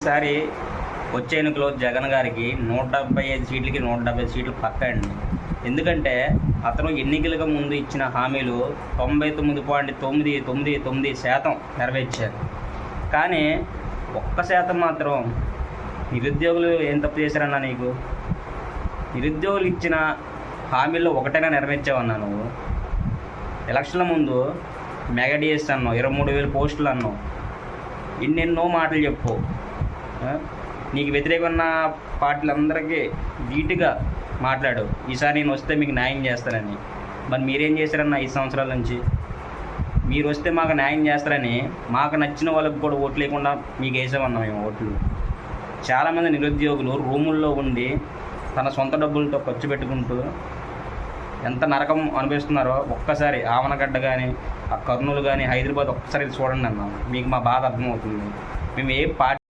ఈసారి వచ్చే ఎన్నికలో జగన్ గారికి 175 సీట్లకి 170 సీట్లు పక్కా అండి. ఎందుకంటే అతను ఎన్నికలకు ముందు ఇచ్చిన హామీలు 99.999% నెరవేర్చారు. కానీ 1% మాత్రం నిరుద్యోగులు ఏం తప్పు చేశారన్నా నీకు? నిరుద్యోగులు ఇచ్చిన హామీల్లో ఒకటైనా నెరవేర్చావన్నా నువ్వు? ఎలక్షన్ల ముందు మెగా డిఎస్ అన్నావు, 23,000 పోస్టులు అన్నావు, ఎన్నెన్నో మాటలు చెప్పు. నీకు వ్యతిరేకమైన పార్టీలందరికీ ధీటుగా మాట్లాడు, ఈసారి నేను వస్తే మీకు న్యాయం చేస్తానని. మరి మీరేం చేశారన్న 5 సంవత్సరాల నుంచి? మీరు వస్తే మాకు న్యాయం చేస్తారని మాకు నచ్చిన వాళ్ళకి కూడా ఓట్లు లేకుండా మీకు వేసామన్నాం మేము ఓట్లు. చాలామంది నిరుద్యోగులు రూముల్లో ఉండి తన సొంత డబ్బులతో ఖర్చు పెట్టుకుంటూ ఎంత నరకం అనిపిస్తున్నారో ఒక్కసారి ఆవనగడ్డ కానీ, ఆ కర్నూలు కానీ, హైదరాబాద్ ఒక్కసారి చూడండి అన్న, మీకు మా బాధ అర్థమవుతుంది. మేము ఏ పార్టీ